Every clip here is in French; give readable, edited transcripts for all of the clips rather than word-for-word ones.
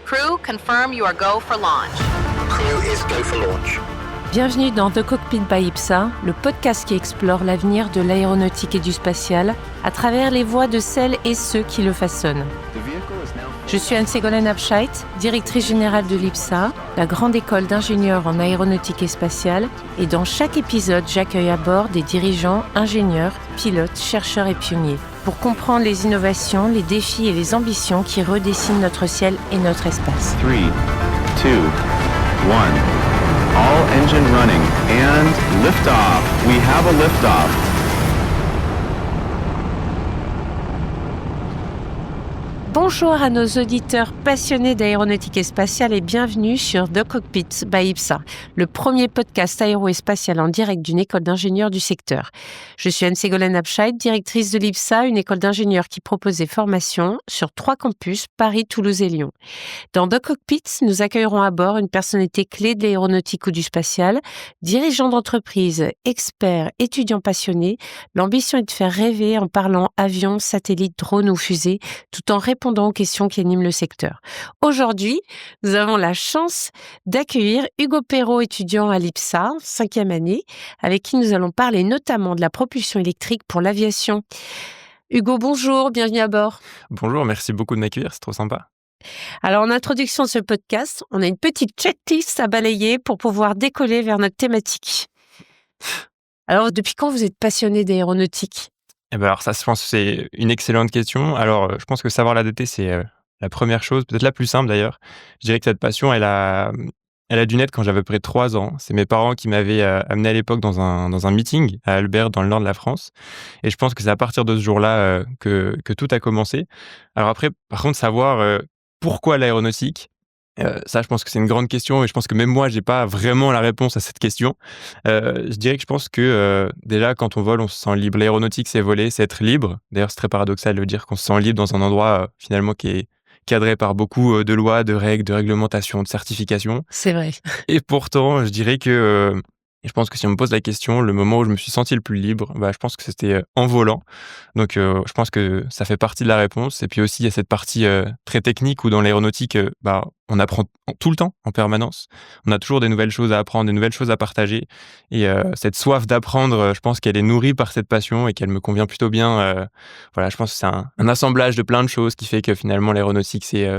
Crew, confirm you are go for launch. Crew is go for launch. Bienvenue dans The Cockpit by IPSA, le podcast qui explore l'avenir de l'aéronautique et du spatial à travers les voix de celles et ceux qui le façonnent. Je suis Anne-Ségolène Abscheit, directrice générale de l'IPSA, la grande école d'ingénieurs en aéronautique et spatiale, et dans chaque épisode, j'accueille à bord des dirigeants, ingénieurs, pilotes, chercheurs et pionniers pour comprendre les innovations, les défis et les ambitions qui redessinent notre ciel et notre espace. 3, 2, 1. All engine running and liftoff. We have a liftoff. Bonjour à nos auditeurs passionnés d'aéronautique et spatiale et bienvenue sur The Cockpit by IPSA, le premier podcast aéro et spatial en direct d'une école d'ingénieurs du secteur. Je suis Anne-Ségolène Abscheit, directrice de l'IPSA, une école d'ingénieurs qui propose des formations sur 3 campus, Paris, Toulouse et Lyon. Dans The Cockpit, nous accueillerons à bord une personnalité clé de l'aéronautique ou du spatial, dirigeant d'entreprise, expert, étudiant passionné. L'ambition est de faire rêver en parlant avions, satellites, drones ou fusées, tout en répondant aux questions qui animent le secteur. Aujourd'hui, nous avons la chance d'accueillir Hugo Perrault, étudiant à l'IPSA, 5e année, avec qui nous allons parler notamment de la propulsion électrique pour l'aviation. Hugo, bonjour, bienvenue à bord. Bonjour, merci beaucoup de m'accueillir, c'est trop sympa. Alors, en introduction de ce podcast, on a une petite checklist à balayer pour pouvoir décoller vers notre thématique. Alors, depuis quand vous êtes passionné d'aéronautique ? Alors ça, je pense que c'est une excellente question. Alors, je pense que savoir la dater, c'est la première chose, peut-être la plus simple d'ailleurs. Je dirais que cette passion, elle a dû naître quand j'avais à peu près 3 ans. C'est mes parents qui m'avaient amené à l'époque dans un meeting à Albert, dans le nord de la France. Et je pense que c'est à partir de ce jour-là que tout a commencé. Alors après, par contre, savoir pourquoi l'aéronautique, ça, je pense que c'est une grande question et je pense que même moi, j'ai pas vraiment la réponse à cette question. Je dirais que je pense que déjà, quand on vole, on se sent libre. L'aéronautique, c'est voler, c'est être libre. D'ailleurs, c'est très paradoxal de dire qu'on se sent libre dans un endroit finalement qui est cadré par beaucoup de lois, de règles, de réglementations, de certifications. C'est vrai. Et pourtant, je dirais que je pense que si on me pose la question, le moment où je me suis senti le plus libre, je pense que c'était en volant. Donc, je pense que ça fait partie de la réponse. Et puis aussi, il y a cette partie très technique où dans l'aéronautique, on apprend tout le temps, en permanence. On a toujours des nouvelles choses à apprendre, des nouvelles choses à partager. Et cette soif d'apprendre, je pense qu'elle est nourrie par cette passion et qu'elle me convient plutôt bien. Voilà, je pense que c'est un assemblage de plein de choses qui fait que finalement, l'aéronautique, c'est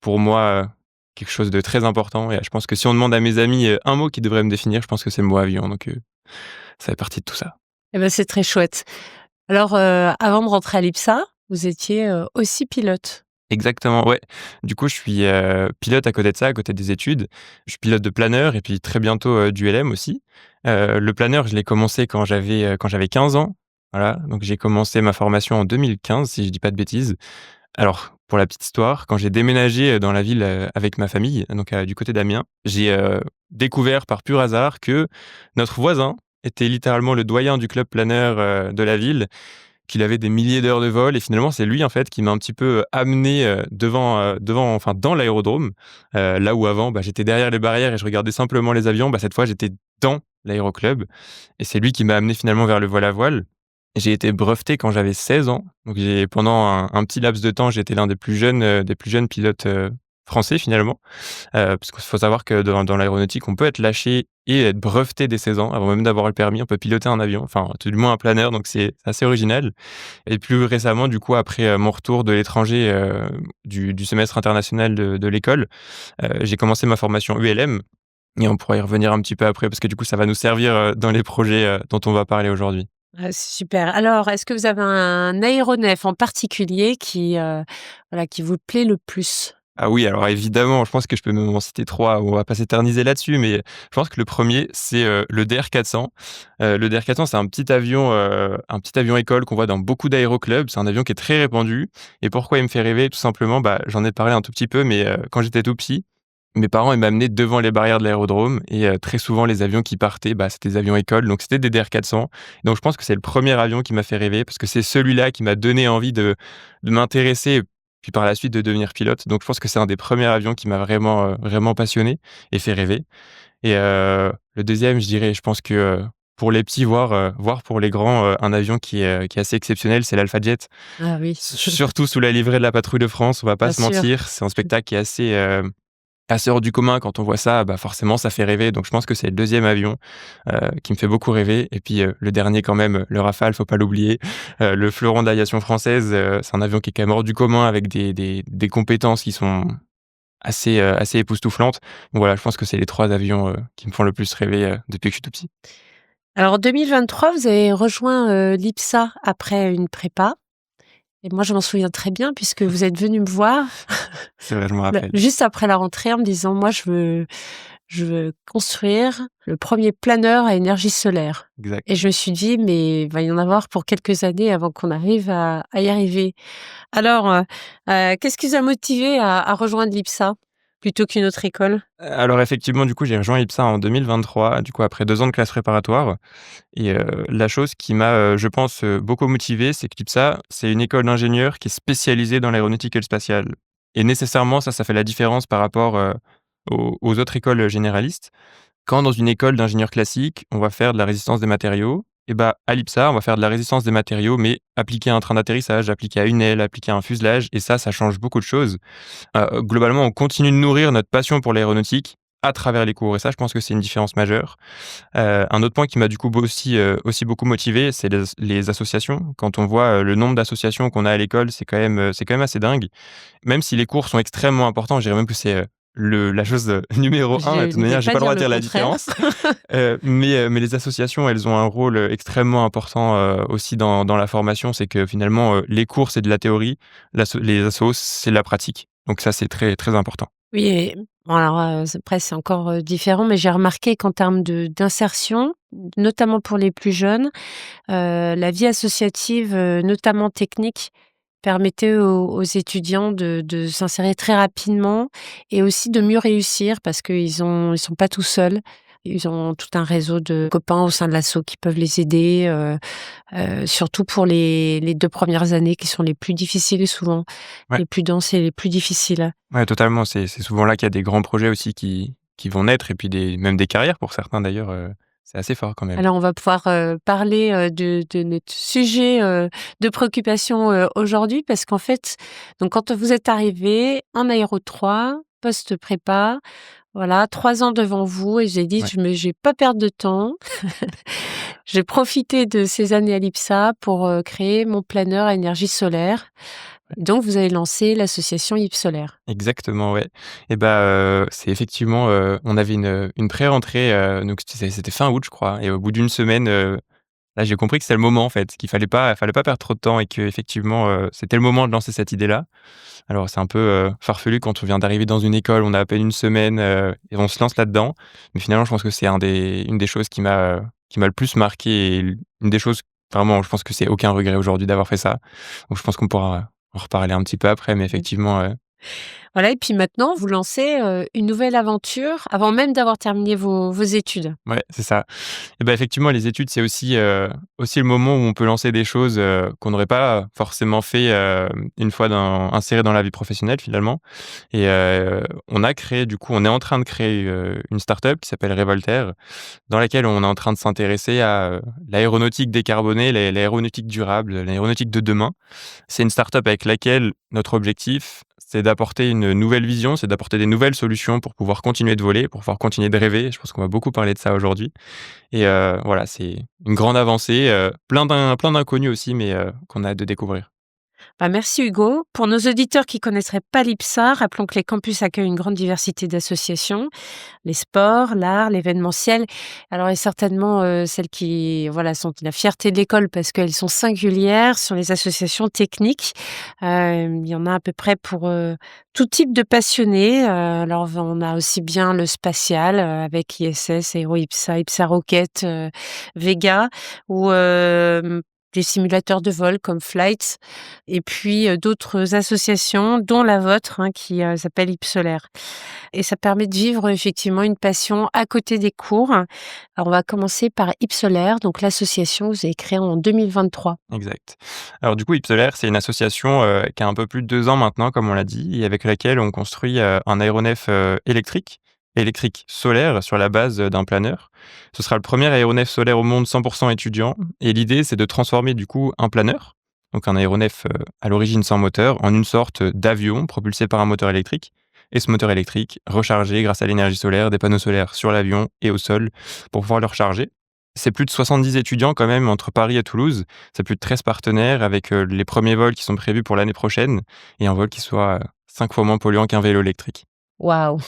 pour moi quelque chose de très important. Et je pense que si on demande à mes amis un mot qui devrait me définir, je pense que c'est le mot avion. Donc, ça fait partie de tout ça. Eh ben, c'est très chouette. Alors, avant de rentrer à l'IPSA, vous étiez aussi pilote. Exactement, ouais. Du coup, je suis pilote à côté de ça, à côté des études. Je suis pilote de planeur et puis très bientôt du LM aussi. Le planeur, je l'ai commencé quand j'avais 15 ans. Voilà, donc j'ai commencé ma formation en 2015, si je dis pas de bêtises. Alors, pour la petite histoire, quand j'ai déménagé dans la ville avec ma famille, donc du côté d'Amiens, j'ai découvert par pur hasard que notre voisin était littéralement le doyen du club planeur de la ville, qu'il avait des milliers d'heures de vol et finalement c'est lui en fait qui m'a un petit peu amené dans l'aérodrome, là où avant j'étais derrière les barrières et je regardais simplement les avions. Cette fois j'étais dans l'aéroclub et c'est lui qui m'a amené finalement vers le vol à voile. J'ai été breveté quand j'avais 16 ans, donc pendant un petit laps de temps j'étais l'un des plus jeunes pilotes français finalement, parce qu'il faut savoir que dans l'aéronautique on peut être lâché et être breveté dès 16 ans, avant même d'avoir le permis, on peut piloter un avion, enfin tout du moins un planeur, donc c'est assez original. Et plus récemment, du coup, après mon retour de l'étranger du semestre international de l'école, j'ai commencé ma formation ULM, et on pourra y revenir un petit peu après, parce que du coup ça va nous servir dans les projets dont on va parler aujourd'hui. Ah, c'est super. Alors, est-ce que vous avez un aéronef en particulier qui vous plaît le plus ? Ah oui, alors évidemment, je pense que je peux même en citer 3, on va pas s'éterniser là-dessus, mais je pense que le premier, c'est le DR400. Le DR400, c'est un petit avion école qu'on voit dans beaucoup d'aéroclubs. C'est un avion qui est très répandu. Et pourquoi il me fait rêver? Tout simplement, j'en ai parlé un tout petit peu, mais quand j'étais tout petit, mes parents ils m'amenaient devant les barrières de l'aérodrome et très souvent les avions qui partaient, c'était des avions écoles, donc c'était des DR400. Donc je pense que c'est le premier avion qui m'a fait rêver parce que c'est celui-là qui m'a donné envie de m'intéresser puis par la suite de devenir pilote. Donc je pense que c'est un des premiers avions qui m'a vraiment passionné et fait rêver. Et le deuxième, je dirais, je pense que pour les petits, voire pour les grands, un avion qui est assez exceptionnel, c'est l'Alpha Jet. Ah oui, Surtout sous la livrée de la patrouille de France, on va pas bien se sûr. mentir, c'est un spectacle qui est assez hors du commun. Quand on voit ça, bah, forcément ça fait rêver, donc je pense que c'est le 2e avion, qui me fait beaucoup rêver et puis, le dernier quand même, le Rafale, faut pas l'oublier. Le fleuron de l'aviation française, c'est un avion qui est quand même hors du commun avec des compétences qui sont assez époustouflantes. Donc voilà, je pense que c'est les 3 avions, qui me font le plus rêver, depuis que je suis tout petit. Alors en 2023, vous avez rejoint, l'IPSA après une prépa et moi je m'en souviens très bien puisque vous êtes venu me voir C'est vrai, je me rappelle. juste après la rentrée en me disant: «Moi je veux construire le premier planeur à énergie solaire». Exact. Et je me suis dit: «Mais il va y en avoir pour quelques années avant qu'on arrive à y arriver». Alors, qu'est-ce qui vous a motivé à rejoindre l'IPSA plutôt qu'une autre école? Alors effectivement, du coup, j'ai rejoint IPSA en 2023, du coup après 2 ans de classe préparatoire et la chose qui m'a, je pense, beaucoup motivé, c'est que l'IPSA, c'est une école d'ingénieurs qui est spécialisée dans l'aéronautique et le spatial et nécessairement ça fait la différence par rapport, aux autres écoles généralistes. Quand dans une école d'ingénieurs classique, on va faire de la résistance des matériaux et bah, à l'IPSA, on va faire de la résistance des matériaux mais appliquée à un train d'atterrissage, appliquée à une aile, appliquée à un fuselage et ça change beaucoup de choses. Globalement, on continue de nourrir notre passion pour l'aéronautique à travers les cours et ça, je pense que c'est une différence majeure. Un autre point qui m'a du coup aussi beaucoup motivé, c'est les associations. Quand on voit, le nombre d'associations qu'on a à l'école, c'est quand même assez dingue. Même si les cours sont extrêmement importants, je dirais même que c'est, la chose, numéro 1. De Je toute ne vais manière, j'ai pas pas le droit de dire dire le la contraire. différence. Mais les associations, elles ont un rôle, extrêmement important, aussi dans la formation. C'est que finalement, les cours, c'est de la théorie, les assos, c'est de la pratique. Donc ça, c'est très, très important. Oui et bon alors, après c'est encore, différent, mais j'ai remarqué qu'en termes d'insertion, notamment pour les plus jeunes, la vie associative, notamment technique, permettait aux étudiants de s'insérer très rapidement et aussi de mieux réussir parce ils sont pas tout seuls. Ils ont tout un réseau de copains au sein de l'asso qui peuvent les aider, surtout pour les 2 premières années qui sont les plus difficiles souvent, Ouais. les plus denses et les plus difficiles. Ouais, totalement. C'est souvent là qu'il y a des grands projets aussi qui vont naître et puis même des carrières pour certains d'ailleurs, c'est assez fort quand même. Alors on va pouvoir, parler, de notre sujet, de préoccupation, aujourd'hui parce qu'en fait, donc quand vous êtes arrivés en aéro 3, post-prépa, voilà 3 ans devant vous et j'ai dit: Ouais. Je vais pas perdre de temps. Je vais profiter de ces années à l'IPSA pour, créer mon planeur à énergie solaire». Donc vous avez lancé l'association YPSolaire. Exactement, ouais. Et bah, c'est effectivement, on avait une pré-rentrée, donc c'était fin août, je crois et au bout d'une semaine, là, j'ai compris que c'était le moment, en fait, qu'il fallait pas perdre trop de temps et qu'effectivement, c'était le moment de lancer cette idée-là. Alors c'est un peu, farfelu quand on vient d'arriver dans une école, on a à peine une semaine, et on se lance là-dedans. Mais finalement, je pense que c'est une des choses qui m'a le plus marqué et une des choses vraiment, je pense que c'est aucun regret aujourd'hui d'avoir fait ça. Donc je pense qu'on pourra en reparler un petit peu après, mais effectivement, Voilà et puis maintenant vous lancez, une nouvelle aventure avant même d'avoir terminé vos études. ouais, c'est ça. Et bah, effectivement, les études, c'est aussi le moment où on peut lancer des choses, qu'on n'aurait pas forcément fait, une fois inséré dans la vie professionnelle finalement et on est en train de créer, une start-up qui s'appelle Revoltaire, dans laquelle on est en train de s'intéresser à, l'aéronautique décarbonée, l'aéronautique durable, l'aéronautique de demain. C'est une start-up avec laquelle notre objectif, c'est d'apporter une nouvelle vision, c'est d'apporter des nouvelles solutions pour pouvoir continuer de voler, pour pouvoir continuer de rêver. Je pense qu'on va beaucoup parler de ça aujourd'hui et voilà, c'est une grande avancée, plein d'inconnus aussi, mais qu'on a hâte de découvrir. Bah, merci Hugo. Pour nos auditeurs qui connaisseraient pas l'IPSA, rappelons que les campus accueillent une grande diversité d'associations, les sports, l'art, l'événementiel. Alors et certainement celles qui voilà sont la fierté de l'école parce qu'elles sont singulières sur les associations techniques. Il y en a à peu près pour tout type de passionnés. Alors on a aussi bien le spatial avec ISS, Aero IPSA, IPSA Rocket, Vega ou des simulateurs de vol comme Flight et puis, d'autres associations dont la vôtre, hein, qui, s'appelle YPSolaire et ça permet de vivre effectivement une passion à côté des cours. Alors on va commencer par YPSolaire, donc l'association que vous avez créée en 2023. Exact. Alors du coup, Ipsolaire, c'est une association, qui a un peu plus de 2 ans maintenant, comme on l'a dit et avec laquelle on construit, un aéronef, électrique électrique solaire sur la base d'un planeur. Ce sera le premier aéronef solaire au monde 100% étudiant. Et l'idée, c'est de transformer du coup un planeur, donc un aéronef à l'origine sans moteur, en une sorte d'avion propulsé par un moteur électrique. Et ce moteur électrique rechargé grâce à l'énergie solaire des panneaux solaires sur l'avion et au sol pour pouvoir le recharger. C'est plus de 70 étudiants quand même entre Paris et Toulouse. C'est plus de 13 partenaires avec les premiers vols qui sont prévus pour l'année prochaine et un vol qui soit 5 fois moins polluant qu'un vélo électrique. Waouh!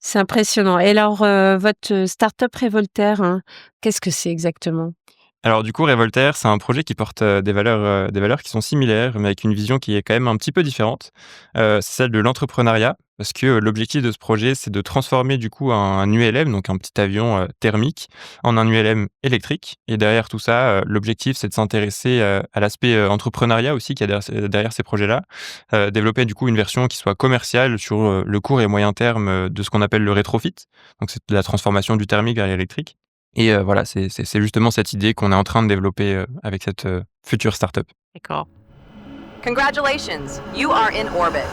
C'est impressionnant. Et alors, votre start-up Révoltaire, hein, qu'est-ce que c'est exactement? Alors du coup, Révoltaire, c'est un projet qui porte des valeurs qui sont similaires, mais avec une vision qui est quand même un petit peu différente. C'est celle de l'entrepreneuriat, parce que l'objectif de ce projet, c'est de transformer du coup un ULM, donc un petit avion thermique, en un ULM électrique. Et derrière tout ça, l'objectif, c'est de s'intéresser à l'aspect entrepreneuriat aussi qu'il y a derrière ces projets-là. Développer du coup une version qui soit commerciale sur le court et moyen terme de ce qu'on appelle le rétrofit. Donc c'est de la transformation du thermique vers l'électrique. Et voilà, c'est justement cette idée qu'on est en train de développer avec cette future startup. D'accord. Congratulations, you are in orbit.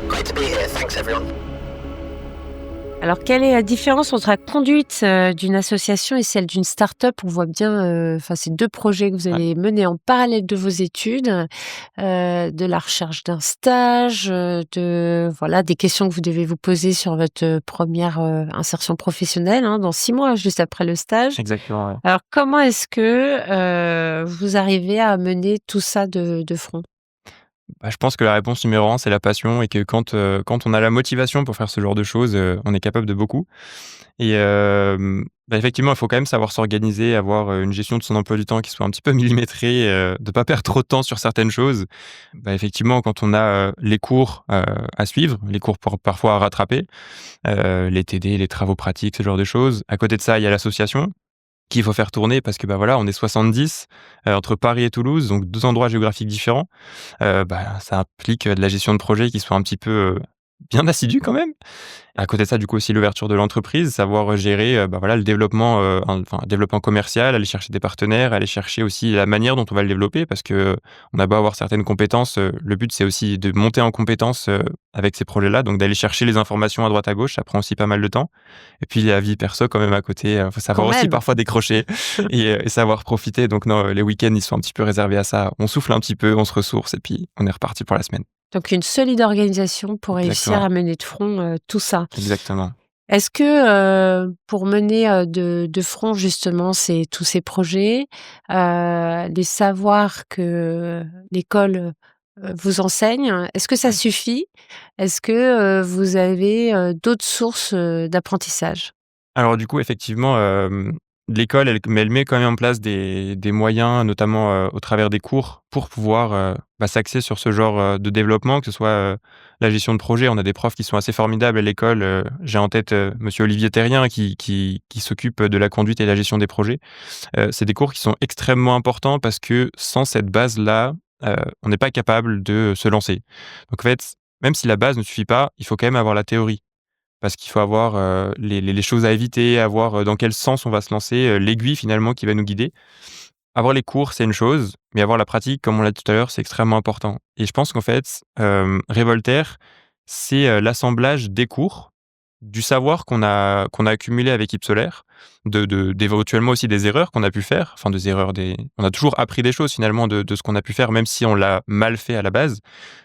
Great to be here. Thanks, everyone. Alors, quelle est la différence entre la conduite d'une association et celle d'une start-up? On voit bien, ces 2 projets que vous allez mener en parallèle de vos études, de la recherche d'un stage, des questions que vous devez vous poser sur votre première insertion professionnelle, hein, dans 6 mois, juste après le stage. Exactement, ouais. Alors, comment est-ce que vous arrivez à mener tout ça de front? Bah, je pense que la réponse numéro 1, c'est la passion et que quand on a la motivation pour faire ce genre de choses, on est capable de beaucoup et effectivement, il faut quand même savoir s'organiser, avoir une gestion de son emploi du temps qui soit un petit peu millimétrée, de pas perdre trop de temps sur certaines choses. Effectivement, quand on a les cours à suivre, les cours parfois à rattraper, les TD, les travaux pratiques, ce genre de choses. À côté de ça, il y a l'association qu'il faut faire tourner parce que on est 70 entre Paris et Toulouse, donc 2 endroits géographiques différents. Ça implique de la gestion de projet qui soit un petit peu bien assidue quand même. À côté de ça, du coup aussi l'ouverture de l'entreprise, savoir gérer le développement, développement commercial, aller chercher des partenaires, aller chercher aussi la manière dont on va le développer parce que on a beau avoir certaines compétences, le but c'est aussi de monter en compétences avec ces projets-là, donc d'aller chercher les informations à droite à gauche, ça prend aussi pas mal de temps. Et puis la vie perso quand même à côté, faut savoir Quand aussi même. parfois décrocher et savoir profiter. Donc non, les week-ends ils sont un petit peu réservés à ça. On souffle un petit peu, on se ressource et puis on est reparti pour la semaine. Donc une solide organisation pour réussir Exactement. à mener de front, tout ça. Exactement. Est-ce que, pour mener, de front justement tous ces projets, les savoirs que l'école, vous enseigne, est-ce que ça suffit? Est-ce que, vous avez, d'autres sources, d'apprentissage? Alors du coup, effectivement, l'école, elle met quand même en place des moyens, notamment, au travers des cours pour pouvoir, s'axer sur ce genre, de développement, que ce soit, la gestion de projet. On a des profs qui sont assez formidables à l'école, j'ai en tête, monsieur Olivier Terrien qui s'occupe de la conduite et la gestion des projets. C'est des cours qui sont extrêmement importants parce que sans cette base-là, on n'est pas capable de se lancer. Donc en fait, même si la base ne suffit pas, il faut quand même avoir la théorie. Parce qu'il faut avoir, les choses à éviter, avoir, dans quel sens on va se lancer, l'aiguille finalement qui va nous guider. Avoir les cours, c'est une chose, mais avoir la pratique, comme on l'a dit tout à l'heure, c'est extrêmement important. Et je pense qu'en fait, Révoltaire, c'est, l'assemblage des cours, du savoir qu'on a accumulé avec Ipsolaire, d'éventuellement aussi des erreurs qu'on a pu faire, enfin des erreurs, on a toujours appris des choses finalement de ce qu'on a pu faire, même si on l'a mal fait à la base.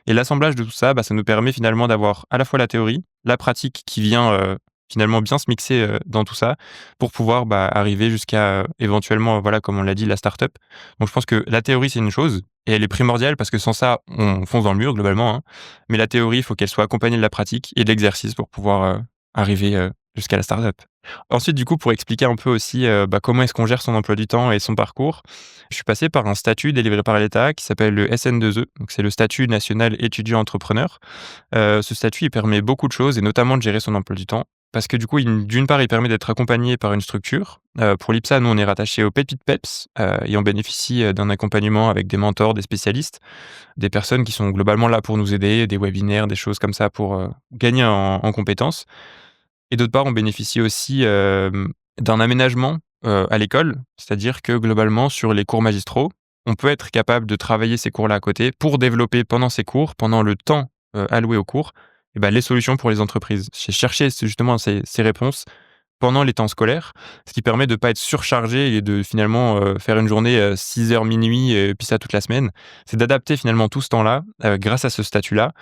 Et l'assemblage de tout ça, ça nous permet finalement d'avoir à la fois la théorie, la pratique qui vient finalement bien se mixer dans tout ça pour pouvoir arriver jusqu'à éventuellement, voilà, comme on l'a dit, la start-up. Donc je pense que la théorie, c'est une chose et elle est primordiale parce que sans ça, on fonce dans le mur globalement, hein. Mais la théorie, il faut qu'elle soit accompagnée de la pratique et de l'exercice pour pouvoir arriver jusqu'à la start-up. Ensuite, du coup, pour expliquer un peu aussi comment est-ce qu'on gère son emploi du temps et son parcours, je suis passé par un statut délivré par l'État qui s'appelle le SN2E, donc c'est le statut national étudiant entrepreneur. Ce statut, il permet beaucoup de choses et notamment de gérer son emploi du temps. Parce que du coup, d'une part, il permet d'être accompagné par une structure. Pour l'IPSA, nous, on est rattaché au PEPIT PEPS et on bénéficie d'un accompagnement avec des mentors, des spécialistes, des personnes qui sont globalement là pour nous aider, des webinaires, des choses comme ça pour gagner en compétences. Et d'autre part, on bénéficie aussi d'un aménagement à l'école, c'est-à-dire que globalement, sur les cours magistraux, on peut être capable de travailler ces cours-là à côté pour développer pendant ces cours, pendant le temps alloué aux cours, les solutions pour les entreprises. J'ai cherché justement ces réponses pendant les temps scolaires, ce qui permet de ne pas être surchargé et de finalement faire une journée 6 heures minuit et puis ça toute la semaine. C'est d'adapter finalement tout ce temps-là grâce à ce statut-là.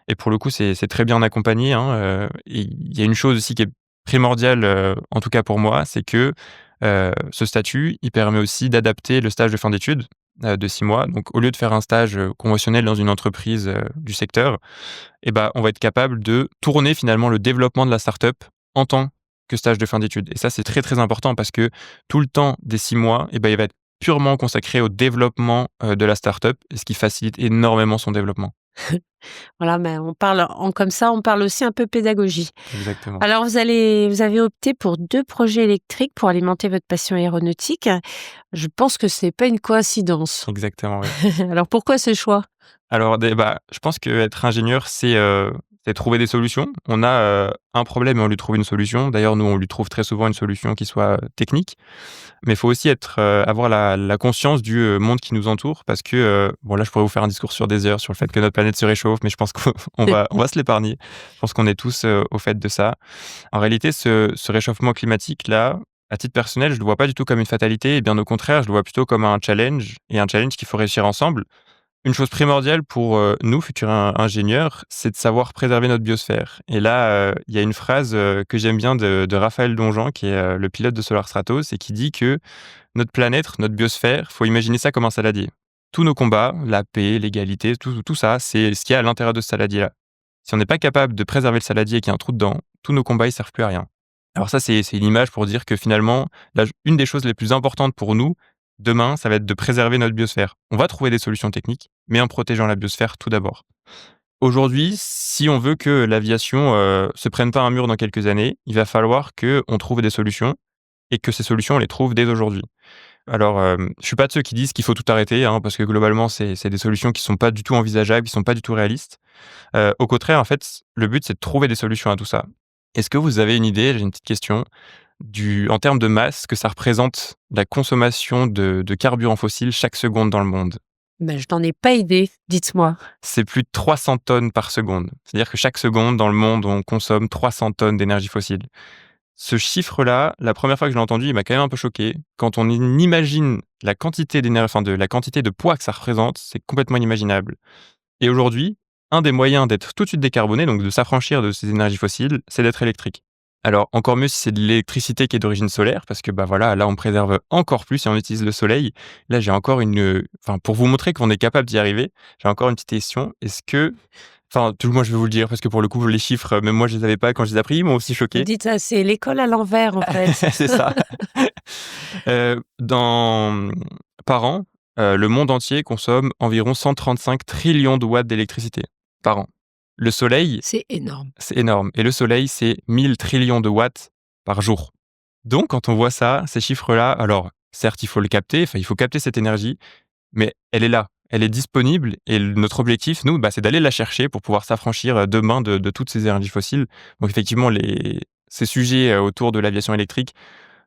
Et pour le coup, c'est très bien accompagné, hein, et il y a une chose aussi qui est primordiale, en tout cas pour moi, c'est que ce statut, il permet aussi d'adapter le stage de fin d'études de 6 mois. Donc au lieu de faire un stage conventionnel dans une entreprise du secteur, on va être capable de tourner finalement le développement de la start-up en tant que stage de fin d'études. Et ça, c'est très, très important parce que tout le temps des 6 mois, il va être purement consacré au développement de la start-up, et ce qui facilite énormément son développement. Voilà, mais comme ça, on parle aussi un peu pédagogie. Exactement. Alors, vous avez opté pour 2 projets électriques pour alimenter votre passion aéronautique. Je pense que c'est pas une coïncidence. Exactement, oui. Alors, pourquoi ce choix? Alors, je pense qu'être ingénieur, c'est trouver des solutions. On a un problème et on lui trouve une solution. D'ailleurs, nous, on lui trouve très souvent une solution qui soit technique. Mais il faut aussi avoir la conscience du monde qui nous entoure parce que, là, je pourrais vous faire un discours sur des heures sur le fait que notre planète se réchauffe, mais je pense qu'on on va se l'épargner. Je pense qu'on est tous au fait de ça. En réalité, ce réchauffement climatique-là, à titre personnel, je le vois pas du tout comme une fatalité, et bien au contraire, je le vois plutôt comme un challenge qu'il faut réussir ensemble. Une chose primordiale pour nous, futurs ingénieurs, c'est de savoir préserver notre biosphère. Et là, il y a une phrase que j'aime bien de Raphaël Donjean, qui est le pilote de Solar Stratos, et qui dit que notre planète, notre biosphère, faut imaginer ça comme un saladier. Tous nos combats, la paix, l'égalité, tout ça, c'est ce qu'il y a à l'intérieur de ce saladier-là. Si on n'est pas capable de préserver le saladier et qu'il y a un trou dedans, tous nos combats, ils servent plus à rien. Alors ça, c'est une image pour dire que finalement, une des choses les plus importantes pour nous, demain, ça va être de préserver notre biosphère. On va trouver des solutions techniques, mais en protégeant la biosphère tout d'abord. Aujourd'hui, si on veut que l'aviation se prenne pas un mur dans quelques années, il va falloir qu'on trouve des solutions et que ces solutions, on les trouve dès aujourd'hui. Alors, je suis pas de ceux qui disent qu'il faut tout arrêter, hein, parce que globalement, c'est des solutions qui sont pas du tout envisageables, qui sont pas du tout réalistes. Au contraire, en fait, le but, c'est de trouver des solutions à tout ça. Est-ce que vous avez une idée, j'ai une petite question, en termes de masse, que ça représente la consommation de carburant fossile chaque seconde dans le monde? Je n'en ai pas idée, dites-moi. C'est plus de 300 tonnes par seconde. C'est-à-dire que chaque seconde, dans le monde, on consomme 300 tonnes d'énergie fossile. Ce chiffre-là, la première fois que je l'ai entendu, il m'a quand même un peu choqué. Quand on imagine la quantité d'énergie, la quantité de poids que ça représente, c'est complètement inimaginable. Et aujourd'hui, un des moyens d'être tout de suite décarboné, donc de s'affranchir de ces énergies fossiles, c'est d'être électrique. Alors, encore mieux si c'est de l'électricité qui est d'origine solaire, parce que là, on préserve encore plus et on utilise le soleil. Là, j'ai encore pour vous montrer qu'on est capable d'y arriver, j'ai encore une petite question. Tout le monde, je vais vous le dire, parce que pour le coup, les chiffres, même moi, je les avais pas quand je les ai appris, ils m'ont aussi choqué. Vous dites ça, c'est l'école à l'envers, en fait. C'est ça. Par an, le monde entier consomme environ 135 trillions de watts d'électricité par an. Le soleil, C'est énorme. c'est énorme. Et le soleil, c'est 1000 trillions de watts par jour. Donc, quand on voit ça, ces chiffres-là, alors, certes, il faut le capter, il faut capter cette énergie, mais elle est là, elle est disponible. Et notre objectif, nous, c'est d'aller la chercher pour pouvoir s'affranchir demain de toutes ces énergies fossiles. Donc, effectivement, ces sujets autour de l'aviation électrique,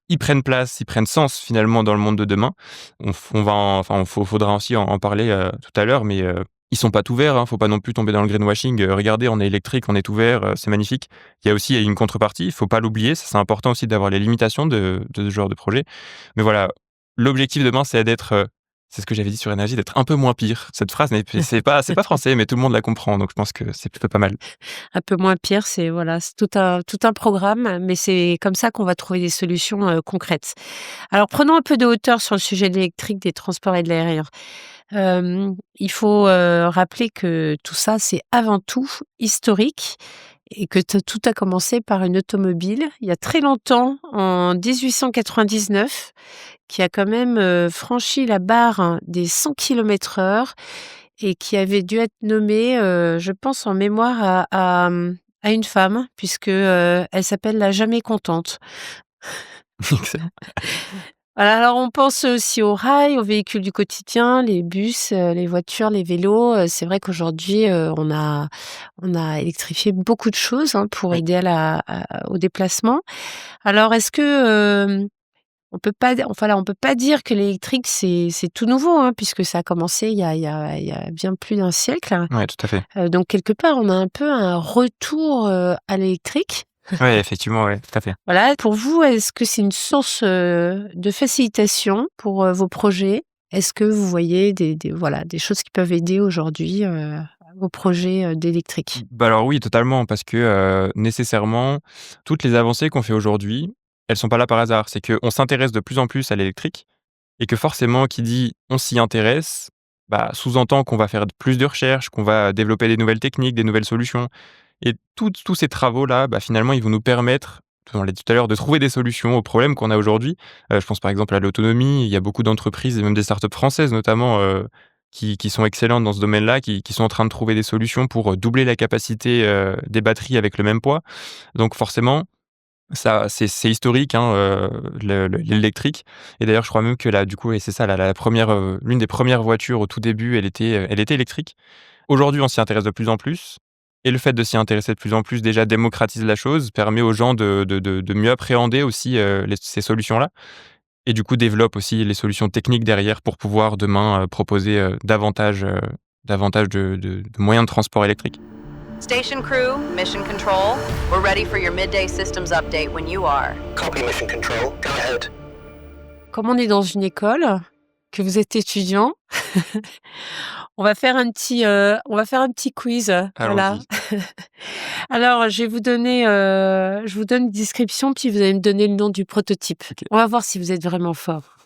ils prennent place, ils prennent sens finalement dans le monde de demain. Faudra aussi en parler tout à l'heure, mais ils sont pas tout verts, hein, faut pas non plus tomber dans le greenwashing. Regardez, on est électrique, on est tout vert, c'est magnifique. Il y a aussi une contrepartie, il faut pas l'oublier, ça c'est important aussi d'avoir les limitations de ce genre de projet. Mais voilà, l'objectif demain, c'est d'être, c'est ce que j'avais dit sur énergie, d'être un peu moins pire. Cette phrase, c'est pas français, mais tout le monde la comprend, donc je pense que c'est plutôt pas mal. Un peu moins pire, c'est tout un programme, mais c'est comme ça qu'on va trouver des solutions concrètes. Alors, prenons un peu de hauteur sur le sujet de l'électrique, des transports et de l'aérien. Il faut rappeler que tout ça, c'est avant tout historique et que tout a commencé par une automobile il y a très longtemps, en 1899, qui a quand même franchi la barre des 100 km/h et qui avait dû être nommée, je pense, en mémoire à une femme, puisque elle s'appelle la Jamais Contente. Excellent. Voilà, alors on pense aussi aux rails, aux véhicules du quotidien, les bus, les voitures, les vélos. C'est vrai qu'aujourd'hui, on a électrifié beaucoup de choses, hein, pour Oui. aider au déplacement. Alors est-ce que, on peut pas dire que l'électrique c'est tout nouveau, hein, puisque ça a commencé il y a bien plus d'un siècle. Ouais, tout à fait. Donc quelque part, on a un peu un retour à l'électrique. Ouais, effectivement, ouais, tout à fait. Voilà. Pour vous, est-ce que c'est une source de facilitation pour vos projets? Est-ce que vous voyez des choses qui peuvent aider aujourd'hui vos projets d'électrique? Bah alors oui, totalement, parce que nécessairement, toutes les avancées qu'on fait aujourd'hui, elles sont pas là par hasard. C'est qu'on s'intéresse de plus en plus à l'électrique et que forcément, qui dit on s'y intéresse, bah, sous-entend qu'on va faire plus de recherches, qu'on va développer des nouvelles techniques, des nouvelles solutions. Et tous ces travaux-là, bah, finalement, ils vont nous permettre, on l'a dit tout à l'heure, de trouver des solutions aux problèmes qu'on a aujourd'hui. Je pense par exemple à l'autonomie. Il y a beaucoup d'entreprises et même des startups françaises notamment qui sont excellentes dans ce domaine-là, qui sont en train de trouver des solutions pour doubler la capacité des batteries avec le même poids. Donc forcément, ça, c'est historique, hein, l'électrique. Et d'ailleurs, je crois même que là, du coup, et c'est ça, la première, l'une des premières voitures au tout début, elle était électrique. Aujourd'hui, on s'y intéresse de plus en plus. Et le fait de s'y intéresser de plus en plus, déjà, démocratise la chose, permet aux gens de mieux appréhender aussi ces solutions-là. Et du coup, développe aussi les solutions techniques derrière pour pouvoir demain proposer davantage de moyens de transport électriques. Station crew, mission control, we're ready for your midday systems update when you are. Copy mission control. Go ahead. Comme on est dans une école, que vous êtes étudiant, on va faire un petit quiz. Voilà. Allons-y. Alors, je vous donne une description, puis vous allez me donner le nom du prototype. Ok. On va voir si vous êtes vraiment fort.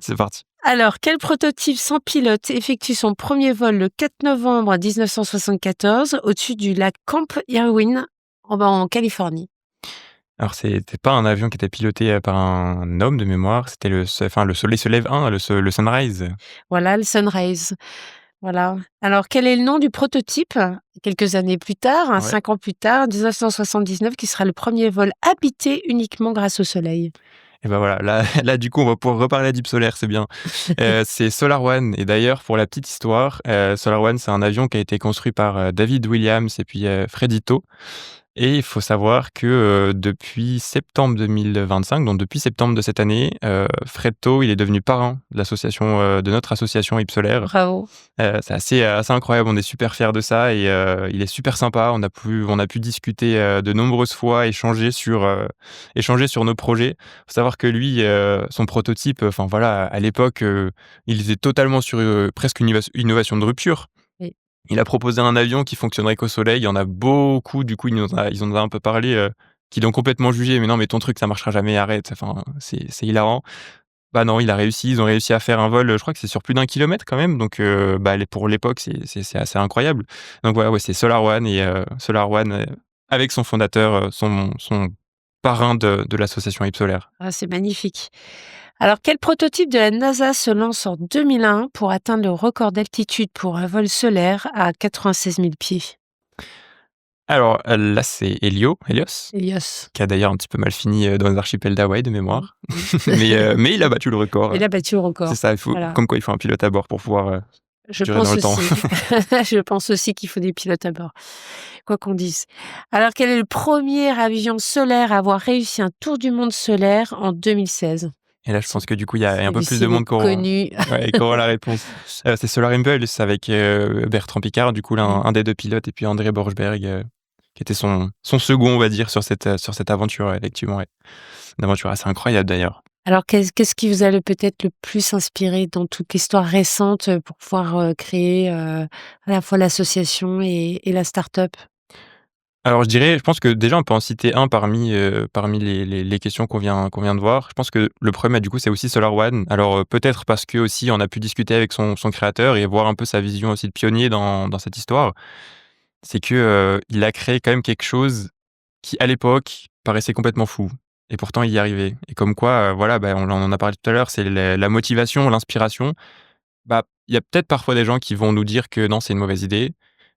C'est parti. Alors, quel prototype sans pilote effectue son premier vol le 4 novembre 1974 au-dessus du lac Camp Irwin en Californie? Alors, c'était pas un avion qui était piloté par un homme de mémoire, c'était le Soleil se lève 1, le Sunrise. Voilà, le Sunrise. Voilà. Alors, quel est le nom du prototype, quelques années plus tard, Ouais. 5 ans plus tard, 1979, qui sera le premier vol habité uniquement grâce au soleil? Et ben voilà, là du coup, on va pouvoir reparler à Deep Solaire, c'est bien. C'est Solar One. Et d'ailleurs, pour la petite histoire, Solar One, c'est un avion qui a été construit par David Williams et puis Freddy Tau. Et il faut savoir que depuis septembre 2025, donc depuis septembre de cette année, Fred Tau, il est devenu parrain de de notre association Ipsolaire. Bravo. C'est assez incroyable, on est super fiers de ça et il est super sympa. On a pu discuter de nombreuses fois, échanger sur nos projets. Faut savoir que lui, son prototype, enfin voilà, à l'époque, il était totalement sur presque une innovation de rupture. Oui. Il a proposé un avion qui fonctionnerait qu'au soleil. Il y en a beaucoup, du coup, ils en ont un peu parlé, qui l'ont complètement jugé. Mais non, mais ton truc, ça marchera jamais, arrête. Enfin, c'est hilarant. Bah non, ils ont réussi à faire un vol, je crois que c'est sur plus d'1 kilomètre quand même. Donc, pour l'époque, c'est assez incroyable. Donc voilà, ouais, c'est Solar One et Solar One avec son fondateur, son parrain de l'association Ipsolaire. Ah, c'est magnifique. Alors, quel prototype de la NASA se lance en 2001 pour atteindre le record d'altitude pour un vol solaire à 96 000 pieds? Alors là, c'est Helios, Helios. qui a d'ailleurs un petit peu mal fini dans les archipels d'Hawaï de mémoire. Oui. Mais il a battu le record. Il a battu le record. C'est ça, Voilà. comme quoi il faut un pilote à bord pour pouvoir Je durer pense dans le temps. aussi. Je pense aussi qu'il faut des pilotes à bord, quoi qu'on dise. Alors, quel est le premier avion solaire à avoir réussi un tour du monde solaire en 2016? Et là, je pense que du coup, il y a un peu plus Celui-ci de monde est qui aura connu. la réponse. C'est Solar Impulse avec Bertrand Piccard, du coup, là, un des deux pilotes, et puis André Borschberg, qui était son second, on va dire, sur cette aventure, effectivement. Ouais. Une aventure assez incroyable, d'ailleurs. Alors, qu'est-ce qui vous a peut-être le plus inspiré dans toute l'histoire récente pour pouvoir créer à la fois l'association et la start-up? Alors, je pense que déjà, on peut en citer un parmi les questions qu'on vient de voir. Je pense que le premier, du coup, c'est aussi Solar One. Alors, peut-être parce que aussi, on a pu discuter avec son créateur et voir un peu sa vision aussi de pionnier dans cette histoire. C'est que il a créé quand même quelque chose qui, à l'époque, paraissait complètement fou. Et pourtant, il y arrivait. Et comme quoi, voilà, on en a parlé tout à l'heure, c'est la motivation, l'inspiration. Bah, il y a peut-être parfois des gens qui vont nous dire que non, c'est une mauvaise idée,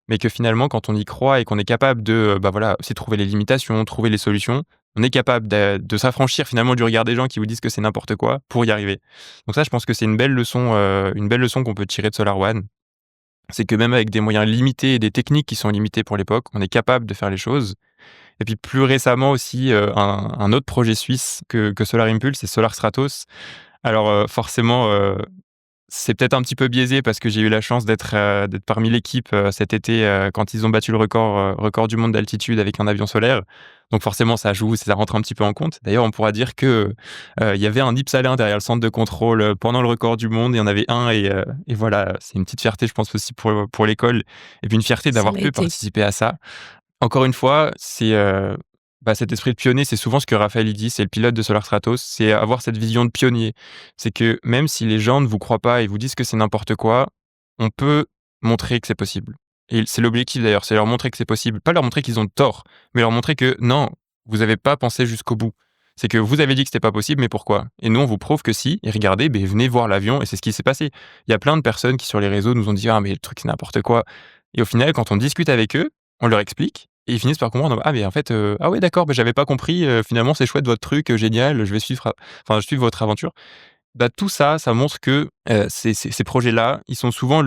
mais que finalement, quand on y croit et qu'on est capable de, aussi trouver les limitations, trouver les solutions, on est capable de s'affranchir finalement du regard des gens qui vous disent que c'est n'importe quoi pour y arriver. Donc ça, je pense que c'est une belle leçon qu'on peut tirer de Solar One. C'est que même avec des moyens limités et des techniques qui sont limitées pour l'époque, on est capable de faire les choses. Et puis plus récemment aussi, un autre projet suisse que Solar Impulse, c'est Solar Stratos. Alors, forcément, c'est peut-être un petit peu biaisé parce que j'ai eu la chance d'être parmi l'équipe, cet été, quand ils ont battu le record du monde d'altitude avec un avion solaire. Donc forcément, ça joue, ça rentre un petit peu en compte. D'ailleurs, on pourra dire que, il y avait un Ippsalin derrière le centre de contrôle, pendant le record du monde. Il y en avait un et voilà, c'est une petite fierté, je pense aussi pour l'école et puis une fierté Ça d'avoir l'a pu été. participer à ça. Encore une fois, c'est, cet esprit de pionnier, c'est souvent ce que Raphaël il dit, c'est le pilote de Solar Stratos, c'est avoir cette vision de pionnier. C'est que même si les gens ne vous croient pas et vous disent que c'est n'importe quoi, on peut montrer que c'est possible. Et c'est l'objectif d'ailleurs, c'est leur montrer que c'est possible. Pas leur montrer qu'ils ont tort, mais leur montrer que non, vous n'avez pas pensé jusqu'au bout. C'est que vous avez dit que c'était pas possible, mais pourquoi? Et nous, on vous prouve que si, et regardez, venez voir l'avion, et c'est ce qui s'est passé. Il y a plein de personnes qui, sur les réseaux, nous ont dit: «Ah, mais le truc, c'est n'importe quoi». Et au final, quand on discute avec eux, on leur explique et ils finissent par comprendre: «Ah mais en fait, ah ouais d'accord, j'avais pas compris, finalement c'est chouette votre truc, génial, je vais je suis votre aventure». Tout ça, ça montre que, ces projets-là, ils sont souvent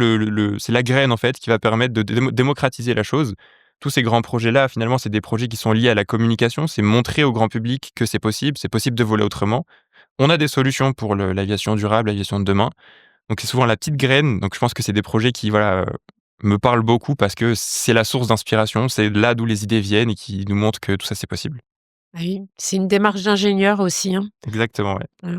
c'est la graine en fait qui va permettre de démocratiser la chose. Tous ces grands projets-là, finalement, c'est des projets qui sont liés à la communication, c'est montrer au grand public que c'est possible de voler autrement. On a des solutions pour l'aviation durable, l'aviation de demain. Donc c'est souvent la petite graine, donc je pense que c'est des projets qui, voilà, me parlent beaucoup parce que c'est la source d'inspiration, c'est là d'où les idées viennent et qui nous montrent que tout ça, c'est possible. Ah oui, c'est une démarche d'ingénieur aussi, hein. Exactement, ouais. Voilà.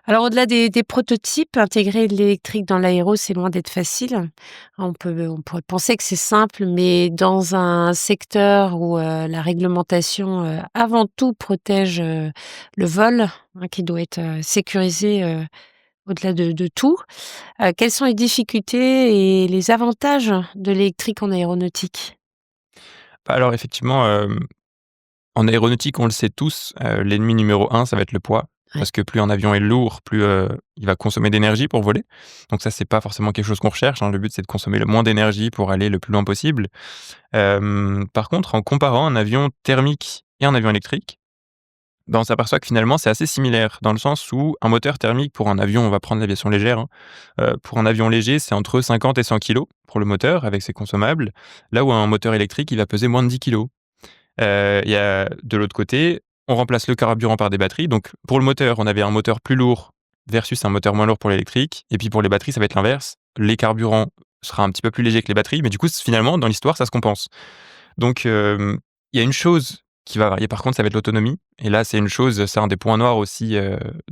Alors au-delà des prototypes, intégrer de l'électrique dans l'aéro, c'est loin d'être facile. On pourrait penser que c'est simple, mais dans un secteur où, la réglementation, avant tout protège, le vol, hein, qui doit être, sécurisé, au-delà de tout. Quelles sont les difficultés et les avantages de l'électrique en aéronautique? Alors effectivement, en aéronautique, on le sait tous, l'ennemi numéro un, ça va être le poids. Ouais. Parce que plus un avion est lourd, plus, il va consommer d'énergie pour voler. Donc ça, c'est pas forcément quelque chose qu'on recherche, hein. Le but, c'est de consommer le moins d'énergie pour aller le plus loin possible. Par contre, en comparant un avion thermique et un avion électrique, on s'aperçoit que finalement, c'est assez similaire, dans le sens où un moteur thermique pour un avion, on va prendre l'aviation légère, hein, pour un avion léger, c'est entre 50 et 100 kilos pour le moteur avec ses consommables, là où un moteur électrique, il va peser moins de 10 kilos. Il y a de l'autre côté, on remplace le carburant par des batteries. Donc pour le moteur, on avait un moteur plus lourd versus un moteur moins lourd pour l'électrique. Et puis pour les batteries, ça va être l'inverse. Les carburants sera un petit peu plus léger que les batteries, mais du coup, finalement, dans l'histoire, ça se compense. Donc il y a une chose qui va varier, par contre, ça va être l'autonomie. Et là, c'est un des points noirs aussi,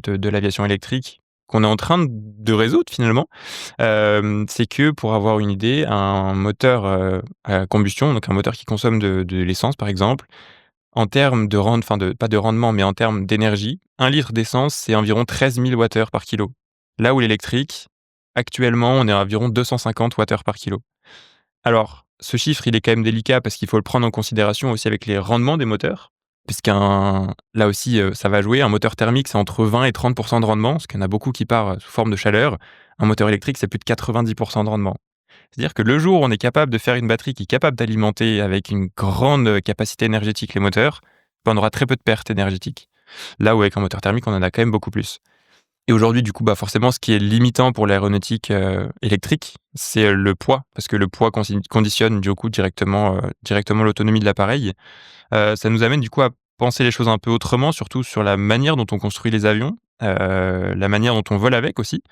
de l'aviation électrique qu'on est en train de résoudre finalement. C'est que pour avoir une idée, un moteur, à combustion, donc un moteur qui consomme de l'essence par exemple, en termes pas de rendement, mais en termes d'énergie, 1 litre d'essence, c'est environ 13 000 Wh par kilo. Là où l'électrique, actuellement, on est à environ 250 Wh par kilo. Alors, ce chiffre, il est quand même délicat parce qu'il faut le prendre en considération aussi avec les rendements des moteurs. Là aussi, ça va jouer. Un moteur thermique, c'est entre 20 et 30 de rendement, parce qu'il y en a beaucoup qui part sous forme de chaleur. Un moteur électrique, c'est plus de 90 de rendement. C'est-à-dire que le jour où on est capable de faire une batterie qui est capable d'alimenter avec une grande capacité énergétique les moteurs, on aura très peu de pertes énergétiques. Là où avec un moteur thermique, on en a quand même beaucoup plus. Et aujourd'hui, du coup, forcément, ce qui est limitant pour l'aéronautique électrique, c'est le poids, parce que le poids conditionne du coup directement l'autonomie de l'appareil. Ça nous amène du coup à penser les choses un peu autrement, surtout sur la manière dont on construit les avions, la manière dont on vole avec aussi.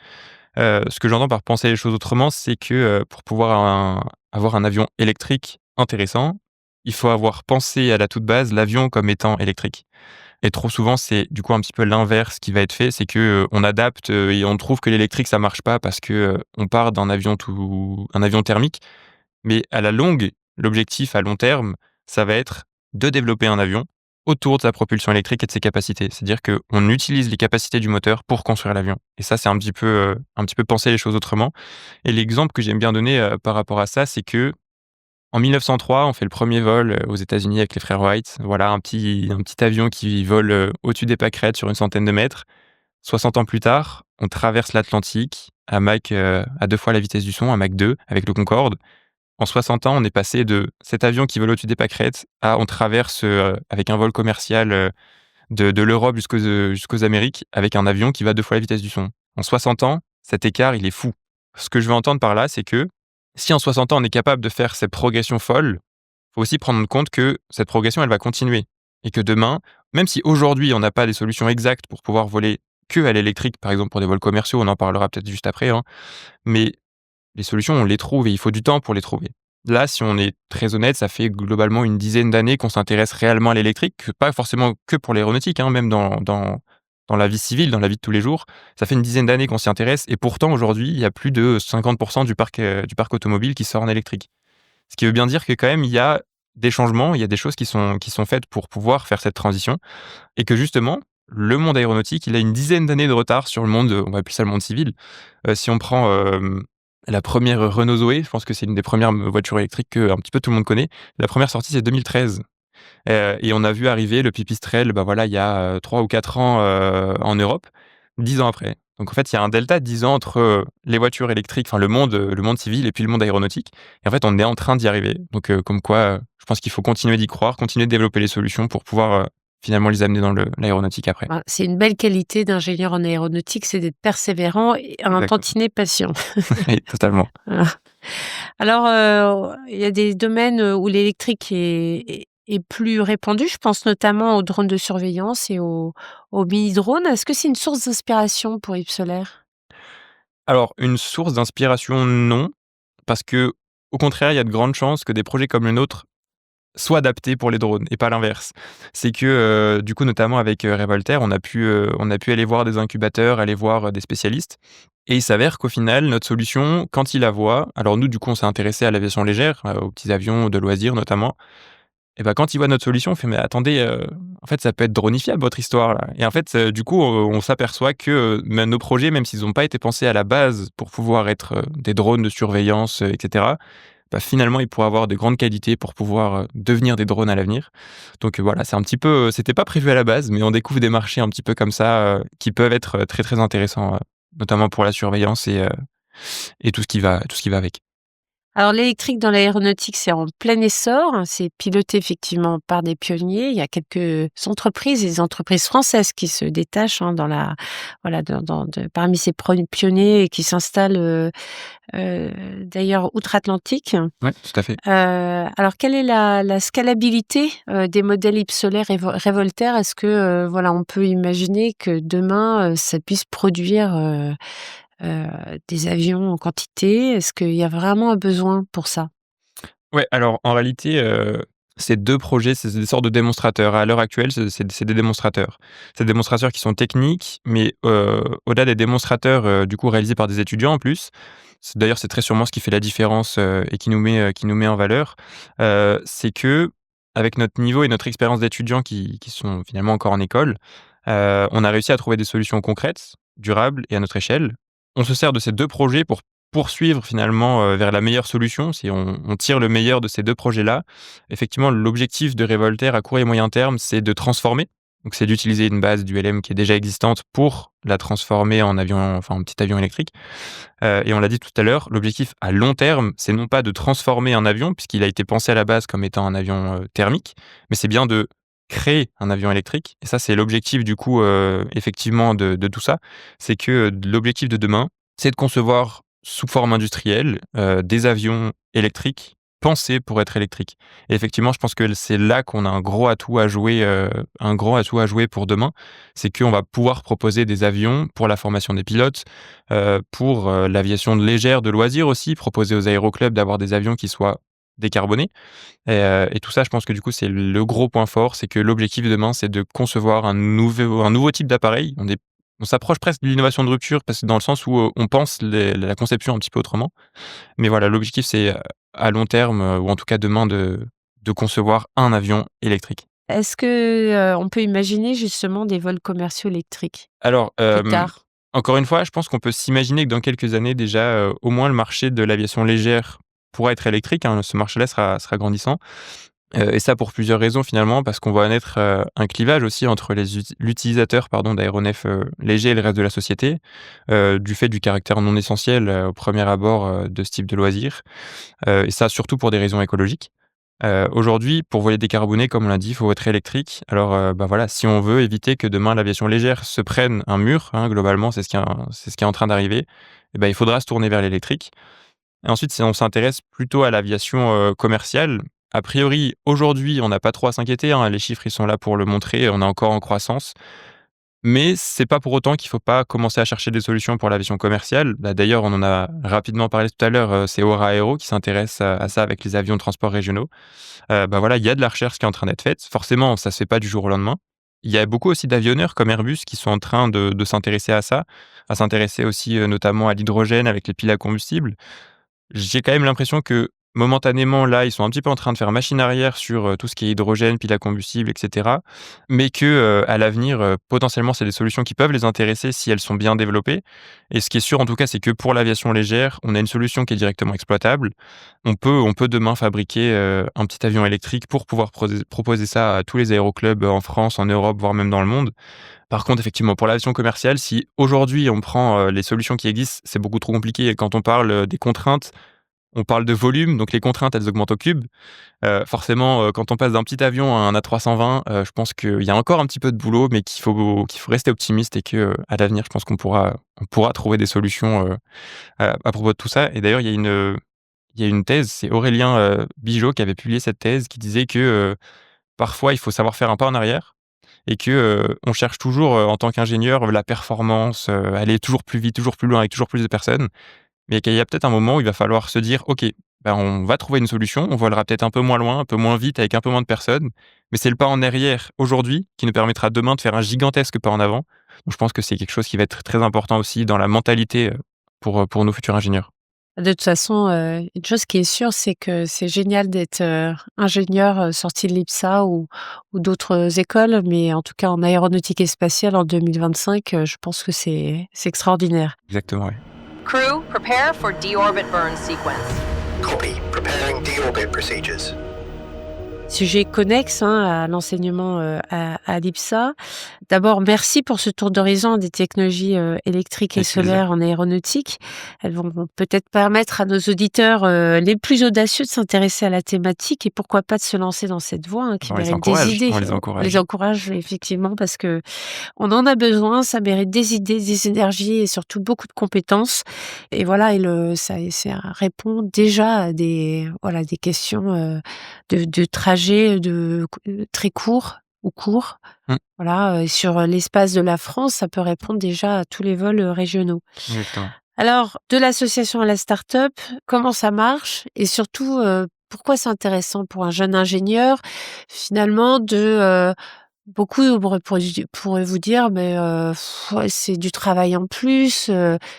Ce que j'entends par penser les choses autrement, c'est que, pour pouvoir avoir un avion électrique intéressant, il faut avoir pensé à la toute base l'avion comme étant électrique. Et trop souvent, c'est du coup un petit peu l'inverse qui va être fait, c'est que, on adapte, et on trouve que l'électrique ça marche pas parce que, on part d'un avion un avion thermique. Mais à la longue, l'objectif à long terme, ça va être de développer un avion autour de sa propulsion électrique et de ses capacités. C'est-à-dire qu'on utilise les capacités du moteur pour construire l'avion. Et ça, c'est un petit peu penser les choses autrement. Et l'exemple que j'aime bien donner, par rapport à ça, c'est que en 1903, on fait le premier vol, aux États-Unis avec les frères Wright. Voilà, un petit avion qui vole, au-dessus des pâquerettes sur une centaine de mètres. 60 ans plus tard, on traverse l'Atlantique à Mach, à 2 fois la vitesse du son, à Mach 2, avec le Concorde. En 60 ans, on est passé de cet avion qui vole au-dessus des pâquerettes à on traverse, avec un vol commercial, de l'Europe jusqu'aux Amériques avec un avion qui va 2 fois la vitesse du son. En 60 ans, cet écart, il est fou. Ce que je veux entendre par là, c'est que si en 60 ans, on est capable de faire cette progression folle, faut aussi prendre en compte que cette progression, elle va continuer et que demain, même si aujourd'hui, on n'a pas des solutions exactes pour pouvoir voler que à l'électrique, par exemple pour des vols commerciaux, on en parlera peut-être juste après, hein, mais les solutions, on les trouve et il faut du temps pour les trouver. Là, si on est très honnête, ça fait globalement une dizaine d'années qu'on s'intéresse réellement à l'électrique, pas forcément que pour l'aéronautique, hein, même dans la vie civile, dans la vie de tous les jours. Ça fait une dizaine d'années qu'on s'y intéresse et pourtant aujourd'hui, il y a plus de 50% du parc automobile qui sort en électrique. Ce qui veut bien dire que quand même, il y a des changements, il y a des choses qui sont faites pour pouvoir faire cette transition et que justement, le monde aéronautique, il a une dizaine d'années de retard sur le monde, on va appeler ça le monde civil. Si on prend la première Renault Zoé, je pense que c'est une des premières voitures électriques que un petit peu tout le monde connaît. La première sortie, c'est 2013. Et on a vu arriver le Pipistrel, bah voilà, il y a 3 ou 4 ans en Europe, 10 ans après. Donc en fait, il y a un delta de 10 ans entre les voitures électriques, enfin le monde civil et puis le monde aéronautique. Et en fait, on est en train d'y arriver. Donc comme quoi, je pense qu'il faut continuer d'y croire, continuer de développer les solutions pour pouvoir finalement les amener dans l'aéronautique après. Ben, c'est une belle qualité d'ingénieur en aéronautique, c'est d'être persévérant et un Exactement. tantinet patient. Oui, totalement. Voilà. Alors, il y a des domaines où l'électrique est plus répandu. Je pense notamment aux drones de surveillance et aux mini-drones. Est-ce que c'est une source d'inspiration pour Yves Solaire? Alors, une source d'inspiration, non, parce que au contraire, il y a de grandes chances que des projets comme le nôtre soient adaptés pour les drones et pas l'inverse. C'est que, du coup, notamment avec Revoltaire, on a pu aller voir des incubateurs, aller voir des spécialistes et il s'avère qu'au final, notre solution, quand ils la voient, alors nous, du coup, on s'est intéressé à l'aviation légère, aux petits avions de loisirs notamment. Et bah, quand ils voient notre solution, on fait: «Mais attendez, en fait, ça peut être dronifiable votre histoire là» et en fait, du coup, on s'aperçoit que, nos projets, même s'ils n'ont pas été pensés à la base pour pouvoir être, des drones de surveillance, et cetera, bah, finalement, ils pourraient avoir de grandes qualités pour pouvoir, devenir des drones à l'avenir. Donc, voilà, c'est un petit peu, c'était pas prévu à la base, mais on découvre des marchés un petit peu comme ça, qui peuvent être, très, très intéressants, notamment pour la surveillance et tout ce qui va avec. Alors l'électrique dans l'aéronautique, c'est en plein essor, hein, c'est piloté effectivement par des pionniers. Il y a quelques entreprises, des entreprises françaises qui se détachent, hein, voilà, parmi ces pionniers et qui s'installent d'ailleurs outre-Atlantique. Ouais, tout à fait. Alors quelle est la scalabilité des modèles Yves Solaire et Revoltaire? Est-ce que voilà, on peut imaginer que demain ça puisse produire des avions en quantité? Est-ce qu'il y a vraiment un besoin pour ça? Ouais, alors en réalité, ces 2 projets, c'est des sortes de démonstrateurs. À l'heure actuelle, c'est des démonstrateurs. C'est des démonstrateurs qui sont techniques, mais au-delà des démonstrateurs, du coup réalisés par des étudiants en plus, d'ailleurs, c'est très sûrement ce qui fait la différence, et qui nous met en valeur, c'est qu'avec notre niveau et notre expérience d'étudiants qui sont finalement encore en école, on a réussi à trouver des solutions concrètes, durables et à notre échelle. On se sert de ces 2 projets pour poursuivre finalement, vers la meilleure solution. Si on tire le meilleur de ces 2 projets-là, effectivement, l'objectif de Revoltaire à court et moyen terme, c'est de transformer. Donc c'est d'utiliser une base d'ULM qui est déjà existante pour la transformer en avion, enfin en petit avion électrique. Et on l'a dit tout à l'heure, l'objectif à long terme, c'est non pas de transformer un avion, puisqu'il a été pensé à la base comme étant un avion, thermique, mais c'est bien de créer un avion électrique et ça, c'est l'objectif du coup, effectivement de tout ça. C'est que l'objectif de demain, c'est de concevoir sous forme industrielle, des avions électriques pensés pour être électriques. Et effectivement, je pense que c'est là qu'on a un gros atout à jouer pour demain. C'est qu'on va pouvoir proposer des avions pour la formation des pilotes, pour, l'aviation légère de loisirs aussi, proposer aux aéroclubs d'avoir des avions qui soient décarbonés. Et tout ça, je pense que du coup, c'est le gros point fort, c'est que l'objectif demain, c'est de concevoir un nouveau type d'appareil. On s'approche presque de l'innovation de rupture parce que dans le sens où, on pense la conception un petit peu autrement. Mais voilà, l'objectif, c'est, à long terme, ou en tout cas demain de concevoir un avion électrique. Est-ce que, on peut imaginer justement des vols commerciaux électriques Alors, plus tard? encore une fois, je pense qu'on peut s'imaginer que dans quelques années déjà, au moins le marché de l'aviation légère pourra être électrique, hein. Ce marché-là sera grandissant. Et ça pour plusieurs raisons finalement, parce qu'on voit naître, un clivage aussi entre l'utilisateur pardon d'aéronefs, légers et le reste de la société, du fait du caractère non essentiel, au premier abord, de ce type de loisir, et ça surtout pour des raisons écologiques. Aujourd'hui, pour voler décarboné, comme on l'a dit, il faut être électrique. Alors, bah, voilà, si on veut éviter que demain l'aviation légère se prenne un mur, hein, globalement, c'est ce qui est en train d'arriver, et ben, il faudra se tourner vers l'électrique. Et ensuite, si on s'intéresse plutôt à l'aviation, commerciale, A priori, aujourd'hui, on n'a pas trop à s'inquiéter, hein, les chiffres, ils sont là pour le montrer, on est encore en croissance. Mais c'est pas pour autant qu'il faut pas commencer à chercher des solutions pour l'aviation commerciale. Bah, d'ailleurs, on en a rapidement parlé tout à l'heure, c'est Aura Aero qui s'intéresse à ça avec les avions de transport régionaux. Bah, voilà, il y a de la recherche qui est en train d'être faite. Forcément, ça se fait pas du jour au lendemain. Il y a beaucoup aussi d'avionneurs comme Airbus qui sont en train de s'intéresser à ça, à s'intéresser aussi, notamment à l'hydrogène avec les piles à combustible. J'ai quand même l'impression que, momentanément, là, ils sont un petit peu en train de faire machine arrière sur, tout ce qui est hydrogène, piles à combustible et cetera. Mais que, à l'avenir, potentiellement, c'est des solutions qui peuvent les intéresser si elles sont bien développées. Et ce qui est sûr, en tout cas, c'est que pour l'aviation légère, on a une solution qui est directement exploitable. On peut demain fabriquer, un petit avion électrique pour pouvoir proposer ça à tous les aéroclubs, en France, en Europe, voire même dans le monde. Par contre, effectivement, pour l'aviation commerciale, si aujourd'hui on prend, les solutions qui existent, c'est beaucoup trop compliqué et quand on parle, des contraintes, on parle de volume, donc les contraintes, elles augmentent au cube. Forcément, quand on passe d'un petit avion à un A320, je pense qu'il y a encore un petit peu de boulot, mais qu'il faut rester optimiste et que, à l'avenir, je pense qu'on pourra trouver des solutions, à propos de tout ça. Et d'ailleurs, il y a une thèse, c'est Aurélien, Bigeaud qui avait publié cette thèse qui disait que, parfois, il faut savoir faire un pas en arrière et que, on cherche toujours, en tant qu'ingénieur, la performance, aller toujours plus vite, toujours plus loin avec toujours plus de personnes. Mais qu'il y a peut-être un moment où il va falloir se dire: «OK, ben, on va trouver une solution, on volera peut-être un peu moins loin, un peu moins vite, avec un peu moins de personnes, mais c'est le pas en arrière aujourd'hui qui nous permettra demain de faire un gigantesque pas en avant». Donc je pense que c'est quelque chose qui va être très important aussi dans la mentalité, pour nos futurs ingénieurs. De toute façon, une chose qui est sûre, c'est que c'est génial d'être, ingénieur, sorti de l'IPSA ou d'autres écoles, mais en tout cas en aéronautique et spatiale en 2025, je pense que c'est extraordinaire. Exactement, ouais. Crew, prepare for deorbit burn sequence. Copy. Preparing deorbit procedures. Sujet connexe, hein, à l'enseignement, à l'IPSA. D'abord, merci pour ce tour d'horizon des technologies, électriques et Avec plaisir. solaires en aéronautique. Elles vont peut-être permettre à nos auditeurs, les plus audacieux de s'intéresser à la thématique et pourquoi pas de se lancer dans cette voie, hein, qui On les mérite des encourage, idées. on les On les encourage. encourage effectivement parce que on en a besoin, ça mérite des idées, des énergies et surtout beaucoup de compétences. Et voilà, ça répond déjà à des questions, de trajets très courts ou courts. Mmh, Voilà, sur l'espace de la France, ça peut répondre déjà à tous les vols, régionaux. exactement. Alors, de l'association à la start-up, comment ça marche? Et surtout, pourquoi c'est intéressant pour un jeune ingénieur, finalement, beaucoup pourraient vous dire: «Mais, ouais, c'est du travail en plus,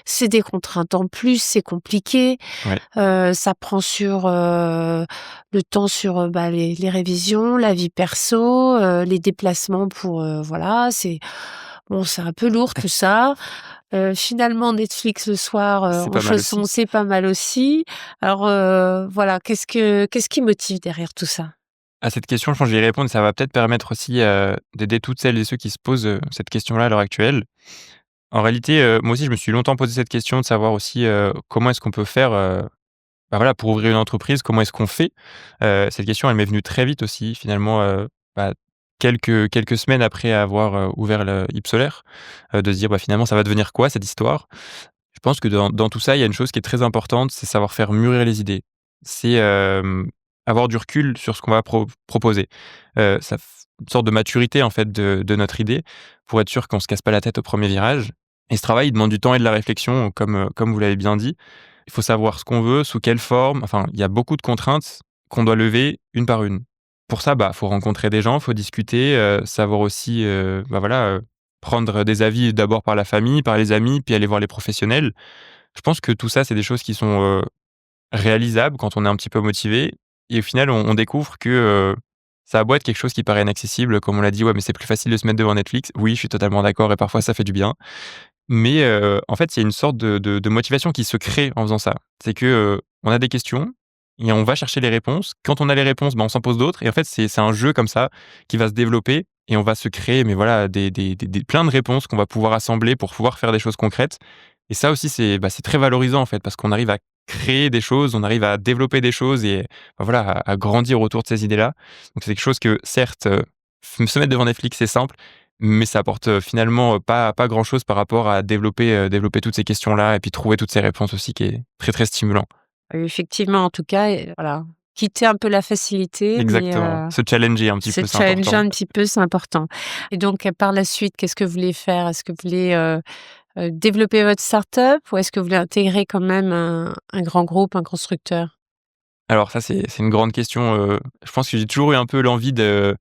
c'est des contraintes en plus, c'est compliqué». Ouais. Ça prend le temps sur, les révisions, la vie perso, les déplacements pour, voilà, c'est un peu lourd tout ça. Finalement Netflix le soir, C'est en pas mal aussi. chaussons, c'est pas mal aussi. Alors, voilà, qu'est-ce qui motive derrière tout ça? À cette question, je pense que je vais y répondre. Ça va peut-être permettre aussi, d'aider toutes celles et ceux qui se posent, cette question-là à l'heure actuelle. En réalité, moi aussi, je me suis longtemps posé cette question de savoir aussi, comment est-ce qu'on peut faire, bah, voilà, pour ouvrir une entreprise, comment est-ce qu'on fait? Cette question, elle m'est venue très vite aussi finalement, bah, quelques semaines après avoir, ouvert le Ypsolar, de se dire: «Bah, finalement, ça va devenir quoi cette histoire?» Je pense que dans tout ça, il y a une chose qui est très importante, c'est savoir faire mûrir les idées. C'est, avoir du recul sur ce qu'on va proposer. Ça f une sorte de maturité, en fait, de notre idée, pour être sûr qu'on se casse pas la tête au premier virage. Et ce travail, il demande du temps et de la réflexion, comme vous l'avez bien dit. Il faut savoir ce qu'on veut, sous quelle forme, enfin, il y a beaucoup de contraintes qu'on doit lever une par une. Pour ça, bah, faut rencontrer des gens, faut discuter, savoir aussi, bah, voilà, prendre des avis d'abord par la famille, par les amis, puis aller voir les professionnels. Je pense que tout ça, c'est des choses qui sont, réalisables quand on est un petit peu motivé et au final, on découvre que, ça a beau être quelque chose qui paraît inaccessible, comme on l'a dit: «Ouais, mais c'est plus facile de se mettre devant Netflix». Oui, je suis totalement d'accord et parfois ça fait du bien. Mais, en fait, il y a une sorte de motivation qui se crée en faisant ça. C'est que, on a des questions et on va chercher les réponses. Quand on a les réponses, ben, on s'en pose d'autres et en fait, c'est un jeu comme ça qui va se développer et on va se créer, mais voilà, des plein de réponses qu'on va pouvoir assembler pour pouvoir faire des choses concrètes. Et ça aussi, c'est très valorisant, en fait, parce qu'on arrive à créer des choses, on arrive à développer des choses et bah, voilà, à grandir autour de ces idées-là. Donc c'est quelque chose que certes, se mettre devant Netflix, c'est simple, mais ça apporte, finalement, pas grand-chose par rapport à développer toutes ces questions-là et puis trouver toutes ces réponses aussi qui est très, très stimulant. Effectivement, en tout cas, voilà, quitter un peu la facilité, mais Exactement. Se challenger un petit se peu, c'est challenger important. un petit peu, c'est important. Et donc, par la suite, qu'est-ce que vous voulez faire? Est-ce que vous voulez développer votre start-up ou est-ce que vous voulez intégrer quand même un grand groupe, un constructeur? Alors ça, c'est une grande question. Je pense que j'ai toujours eu un peu l'envie de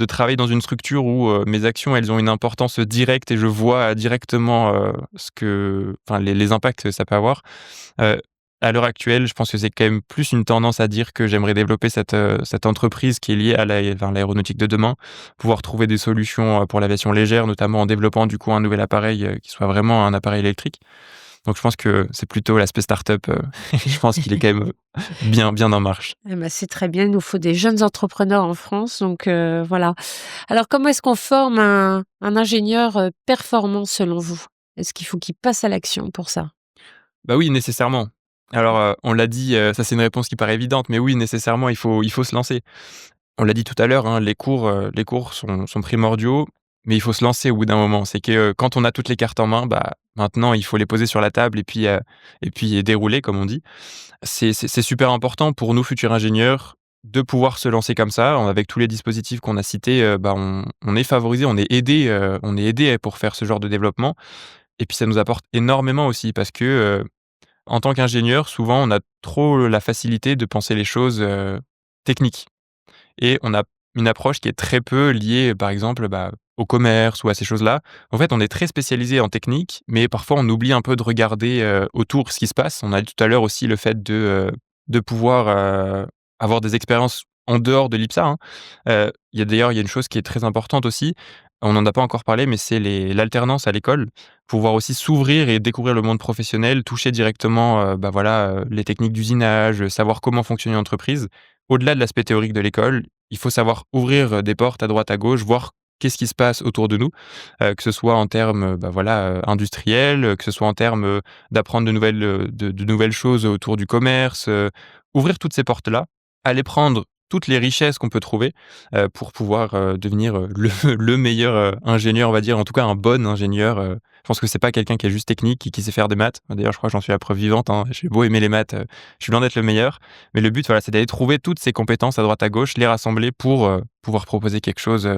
travailler dans une structure où mes actions, elles ont une importance directe et je vois directement les impacts que ça peut avoir. Heu, à l'heure actuelle, je pense que c'est quand même plus une tendance à dire que j'aimerais développer cette entreprise qui est liée à l'aéronautique de demain, pouvoir trouver des solutions pour l'aviation légère, notamment en développant du coup un nouvel appareil qui soit vraiment un appareil électrique. Donc je pense que c'est plutôt l'aspect start-up, je pense qu'il est quand même bien en marche. Eh ben, c'est très bien, il nous faut des jeunes entrepreneurs en France, donc voilà. Alors, comment est-ce qu'on forme un ingénieur performant selon vous? Est-ce qu'il faut qu'il passe à l'action pour ça? Bah oui, nécessairement. Alors, on l'a dit, ça c'est une réponse qui paraît évidente, mais oui, nécessairement, il faut se lancer. On l'a dit tout à l'heure, hein, les cours sont primordiaux, mais il faut se lancer au bout d'un moment. C'est que, quand on a toutes les cartes en main, bah, maintenant il faut les poser sur la table et puis dérouler comme on dit. C'est super important pour nous futurs ingénieurs de pouvoir se lancer comme ça, avec tous les dispositifs qu'on a cités, bah, on est favorisé, on est aidé pour faire ce genre de développement et puis ça nous apporte énormément aussi parce que, en tant qu'ingénieur, souvent on a trop la facilité de penser les choses, techniques. Et on a une approche qui est très peu liée, par exemple, bah, au commerce ou à ces choses-là. En fait, on est très spécialisé en technique, mais parfois on oublie un peu de regarder, autour ce qui se passe. On a dit tout à l'heure aussi le fait de pouvoir, avoir des expériences en dehors de l'IPSA, hein. Il y a une chose qui est très importante aussi, on n'en a pas encore parlé, mais c'est l'alternance à l'école. Pouvoir aussi s'ouvrir et découvrir le monde professionnel, toucher directement, bah, voilà, les techniques d'usinage, savoir comment fonctionne une entreprise. Au-delà de l'aspect théorique de l'école, il faut savoir ouvrir, des portes à droite, à gauche, voir qu'est-ce qui se passe autour de nous, que ce soit en termes, bah, voilà, industriels, que ce soit en termes, d'apprendre de nouvelles choses autour du commerce, ouvrir toutes ces portes-là, aller prendre toutes les richesses qu'on peut trouver, pour pouvoir, devenir, le meilleur, ingénieur, on va dire, en tout cas un bon ingénieur, je pense que c'est pas quelqu'un qui est juste technique et qui sait faire des maths. D'ailleurs, je crois que j'en suis la preuve vivante, hein. J'ai beau aimer les maths, je suis loin d'être le meilleur. Mais le but, voilà, c'est d'aller trouver toutes ces compétences à droite à gauche, les rassembler pour, pouvoir proposer quelque chose,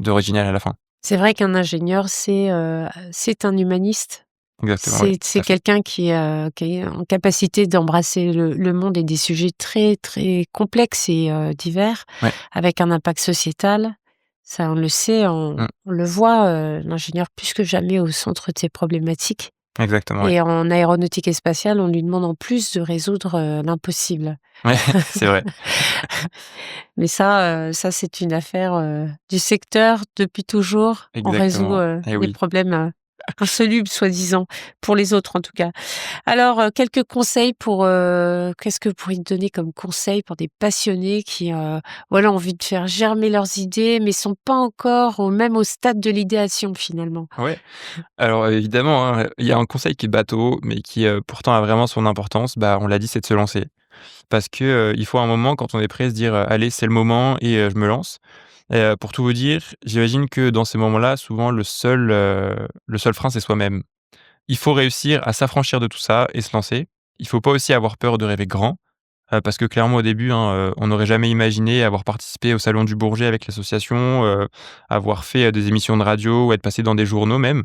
d'original à la fin. C'est vrai qu'un ingénieur, c'est un humaniste. Exactement, oui, tout C'est à fait. quelqu'un qui est en capacité d'embrasser le monde et des sujets très, très complexes et divers, Ouais, avec un impact sociétal. Ça, on le sait, mmh, on le voit, l'ingénieur plus que jamais au centre de ces problématiques. exactement, ouais. Et en aéronautique et spatiale, on lui demande en plus de résoudre l'impossible. Ouais, c'est vrai. Mais ça c'est une affaire du secteur depuis toujours. On résout Exactement, et les oui. problèmes insolubles, soi-disant, pour les autres en tout cas. Alors, quelques conseils pour, qu'est-ce que vous pourriez donner comme conseil pour des passionnés qui, voilà, ont envie de faire germer leurs idées, mais sont pas encore même au stade de l'idéation finalement? Ouais. Alors évidemment, hein, il y a un conseil qui est bateau, mais qui, pourtant a vraiment son importance, bah, on l'a dit, c'est de se lancer. Parce que, il faut un moment quand on est prêt à se dire: «Allez, c'est le moment et je me lance». Pour tout vous dire, j'imagine que dans ces moments-là, souvent le seul frein, c'est soi-même. Il faut réussir à s'affranchir de tout ça et se lancer. Il faut pas aussi avoir peur de rêver grand, parce que clairement au début, hein, on n'aurait jamais imaginé avoir participé au salon du Bourget avec l'association, avoir fait, des émissions de radio ou être passé dans des journaux même,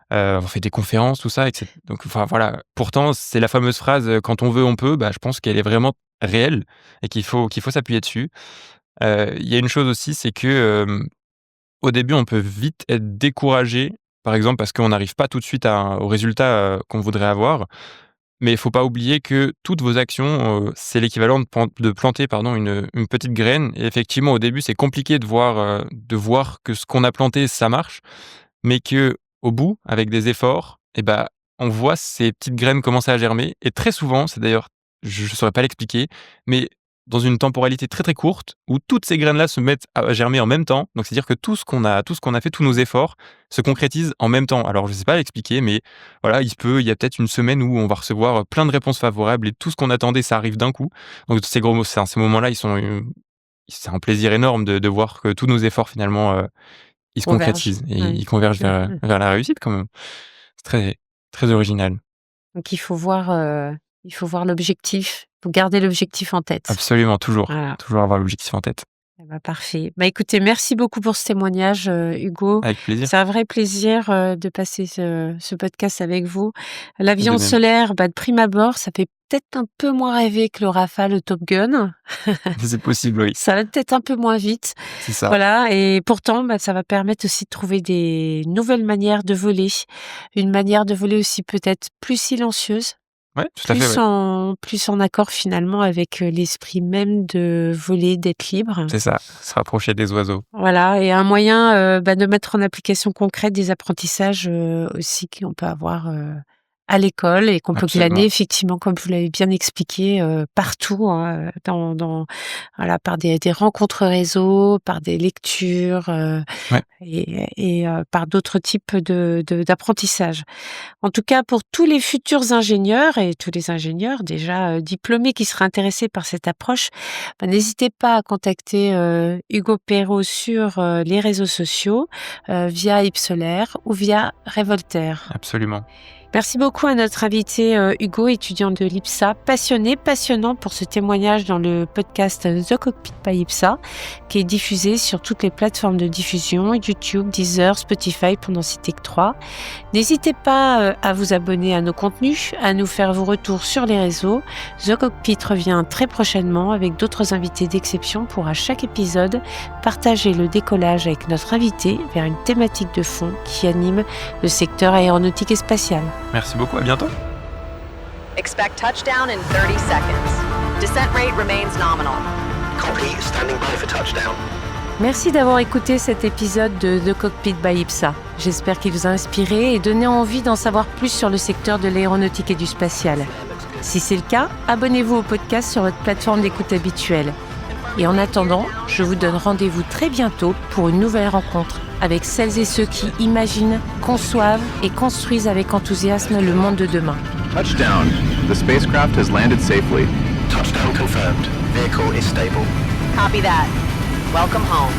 avoir fait des conférences, tout ça et donc enfin voilà. Pourtant, c'est la fameuse phrase, «Quand on veut, on peut», bah, je pense qu'elle est vraiment réelle et qu'il faut s'appuyer dessus. Il y a une chose aussi, c'est que, au début, on peut vite être découragé, par exemple parce qu'on n'arrive pas tout de suite au résultat, qu'on voudrait avoir. Mais il faut pas oublier que toutes vos actions, c'est l'équivalent de planter, pardon, une petite graine et effectivement, au début, c'est compliqué de voir que ce qu'on a planté, ça marche, mais que au bout, avec des efforts et bah, on voit ces petites graines commencer à germer et très souvent, c'est d'ailleurs je ne saurais pas l'expliquer, mais dans une temporalité très, très courte où toutes ces graines-là se mettent à germer en même temps. Donc c'est-à-dire que tout ce qu'on a fait, tous nos efforts se concrétisent en même temps. Alors je ne sais pas l'expliquer, mais voilà, il y a peut-être une semaine où on va recevoir, plein de réponses favorables et tout ce qu'on attendait, ça arrive d'un coup. Donc ces moments-là, c'est un plaisir énorme de voir que tous nos efforts finalement, ils se Converge. concrétisent et Ouais. ils convergent Mmh vers mh. vers la réussite quand même. C'est très, très original. Donc il faut voir, Il faut voir l'objectif, il faut garder l'objectif en tête. Absolument, toujours. Voilà. Toujours avoir l'objectif en tête. Parfait. Écoutez, merci beaucoup pour ce témoignage, Hugo. Avec plaisir. C'est un vrai plaisir de passer ce podcast avec vous. L'avion De même. solaire, de prime abord, ça fait peut-être un peu moins rêver que le Rafale, le Top Gun. C'est possible, oui. Ça va peut-être un peu moins vite. C'est ça. Voilà, et pourtant, ça va permettre aussi de trouver des nouvelles manières de voler. Une manière de voler aussi peut-être plus silencieuse. Ouais, tout à fait. Ouais. Plus en accord finalement avec l'esprit même de voler, d'être libre. C'est ça, se rapprocher des oiseaux. Voilà, et un moyen de mettre en application concrète des apprentissages aussi qu'on peut avoir à l'école et qu'on peut Absolument. glaner effectivement, comme vous l'avez bien expliqué, partout, hein, par des rencontres réseau, par des lectures Ouais. et par d'autres types d'apprentissage. En tout cas, pour tous les futurs ingénieurs et tous les ingénieurs déjà diplômés qui seraient intéressés par cette approche, n'hésitez pas à contacter Hugo Perrault sur les réseaux sociaux, via Ipsolaire ou via Revolter. Absolument. Merci beaucoup à notre invité Hugo, étudiant de l'IPSA, passionnant pour ce témoignage dans le podcast The Cockpit by IPSA, qui est diffusé sur toutes les plateformes de diffusion, YouTube, Deezer, Spotify, pour n'en citer que 3. N'hésitez pas à vous abonner à nos contenus, à nous faire vos retours sur les réseaux. The Cockpit revient très prochainement avec d'autres invités d'exception pour à chaque épisode partager le décollage avec notre invité vers une thématique de fond qui anime le secteur aéronautique et spatial. Merci beaucoup, à bientôt. Expect touchdown in 30 seconds. Descent rate remains nominal. Copy, standing by for touchdown. Merci d'avoir écouté cet épisode de The Cockpit by IPSA. J'espère qu'il vous a inspiré et donné envie d'en savoir plus sur le secteur de l'aéronautique et du spatial. Si c'est le cas, abonnez-vous au podcast sur votre plateforme d'écoute habituelle. Et en attendant, je vous donne rendez-vous très bientôt pour une nouvelle rencontre avec celles et ceux qui imaginent, conçoivent et construisent avec enthousiasme le monde de demain. Touchdown. The spacecraft has landed safely. Touchdown confirmed. Vehicle is stable. Copy that. Welcome home.